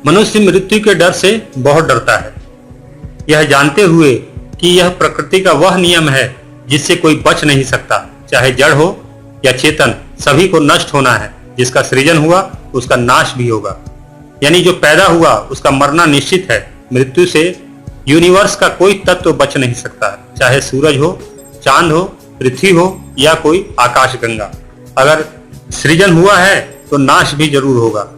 मनुष्य मृत्यु के डर से बहुत डरता है, यह जानते हुए कि यह प्रकृति का वह नियम है जिससे कोई बच नहीं सकता। चाहे जड़ हो या चेतन, सभी को नष्ट होना है। जिसका सृजन हुआ उसका नाश भी होगा, यानी जो पैदा हुआ उसका मरना निश्चित है। मृत्यु से यूनिवर्स का कोई तत्व बच नहीं सकता, चाहे सूरज हो, चांद हो, पृथ्वी हो या कोई आकाशगंगा। अगर सृजन हुआ है तो नाश भी जरूर होगा।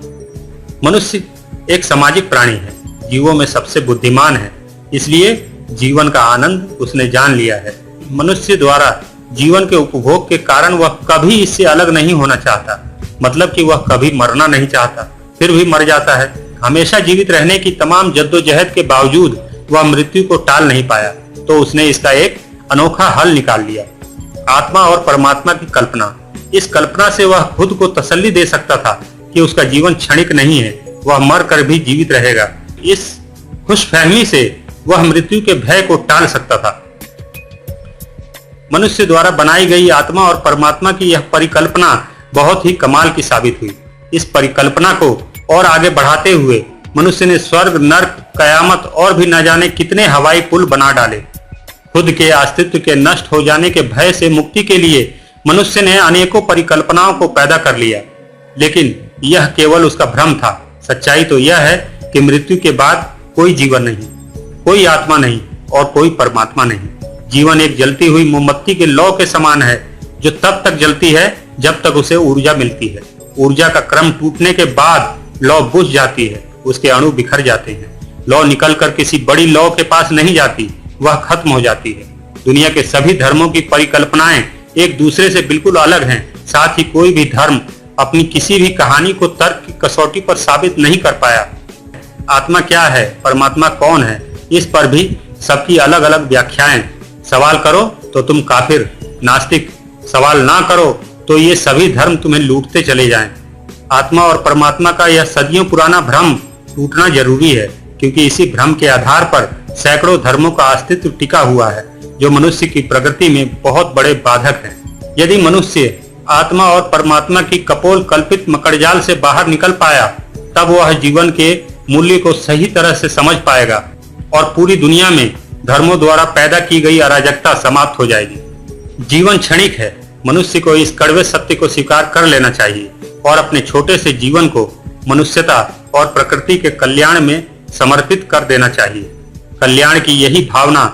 मनुष्य एक सामाजिक प्राणी है, जीवों में सबसे बुद्धिमान है, इसलिए जीवन का आनंद उसने जान लिया है। मनुष्य द्वारा जीवन के उपभोग के कारण वह कभी इससे अलग नहीं होना चाहता, मतलब कि वह कभी मरना नहीं चाहता, फिर भी मर जाता है। हमेशा जीवित रहने की तमाम जद्दोजहद के बावजूद वह मृत्यु को टाल नहीं पाया, तो उसने इसका एक अनोखा हल निकाल लिया, आत्मा और परमात्मा की कल्पना। इस कल्पना से वह खुद को तसल्ली दे सकता था कि उसका जीवन क्षणिक नहीं है, वह मर कर भी जीवित रहेगा। इस खुशफहमी से वह मृत्यु के भय को टाल सकता था। मनुष्य द्वारा बनाई गई आत्मा और परमात्मा की यह परिकल्पना बहुत ही कमाल की साबित हुई। इस परिकल्पना को और आगे बढ़ाते हुए मनुष्य ने स्वर्ग, नर्क, कयामत और भी न जाने कितने हवाई पुल बना डाले। खुद के अस्तित्व के नष्ट हो जाने के भय से मुक्ति के लिए मनुष्य ने अनेकों परिकल्पनाओं को पैदा कर लिया, लेकिन यह केवल उसका भ्रम था। सच्चाई तो यह है कि मृत्यु के बाद कोई जीवन नहीं, कोई आत्मा नहीं और कोई परमात्मा नहीं। जीवन एक जलती हुई मोमबत्ती के लौ के समान है, जो तब तक जलती है जब तक उसे ऊर्जा मिलती है। ऊर्जा का क्रम टूटने के बाद लौ बुझ जाती है, उसके अणु बिखर जाते हैं। लौ निकलकर किसी बड़ी लौ के पास नहीं जाती, वह खत्म हो जाती है। दुनिया के सभी धर्मों की परिकल्पनाएं एक दूसरे से बिल्कुल अलग हैं। साथ ही कोई भी धर्म अपनी किसी भी कहानी को तर्क की कसौटी पर साबित नहीं कर पाया। आत्मा क्या है, परमात्मा कौन है, इस पर भी सबकी अलग अलग व्याख्याएं। सवाल करो तो तुम काफिर, नास्तिक, सवाल ना करो तो ये सभी धर्म तुम्हें लूटते चले जाएं। आत्मा और परमात्मा का यह सदियों पुराना भ्रम टूटना जरूरी है, क्योंकि इसी भ्रम के आधार पर सैकड़ों धर्मों का अस्तित्व टिका हुआ है, जो मनुष्य की प्रगति में बहुत बड़े बाधक हैं। यदि मनुष्य आत्मा और परमात्मा की कपोल कल्पित मकड़जाल से बाहर निकल पाया, तब वह जीवन के मूल्य को सही तरह से समझ पाएगा और पूरी दुनिया में धर्मों द्वारा पैदा की गई अराजकता समाप्त हो जाएगी। जीवन क्षणिक है, मनुष्य को इस कड़वे सत्य को स्वीकार कर लेना चाहिए और अपने छोटे से जीवन को मनुष्यता और प्रकृति के कल्याण में समर्पित कर देना चाहिए। कल्याण की यही भावना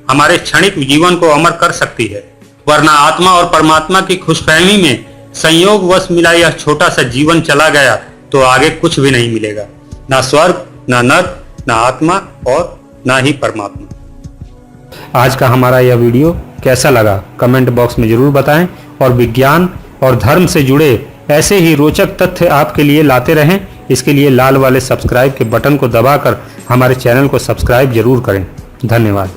हमारे क्षणिक जीवन को अमर कर सकती है, वरना आत्मा और परमात्मा की खुशफहमी में संयोगवश मिला यह छोटा सा जीवन चला गया तो आगे कुछ भी नहीं मिलेगा, ना स्वर्ग, ना नर्क, ना आत्मा और ना ही परमात्मा। आज का हमारा यह वीडियो कैसा लगा कमेंट बॉक्स में जरूर बताएं और विज्ञान और धर्म से जुड़े ऐसे ही रोचक तथ्य आपके लिए लाते रहें। इसके लिए लाल वाले सब्सक्राइब के बटन को दबाकर हमारे चैनल को सब्सक्राइब जरूर करें। धन्यवाद।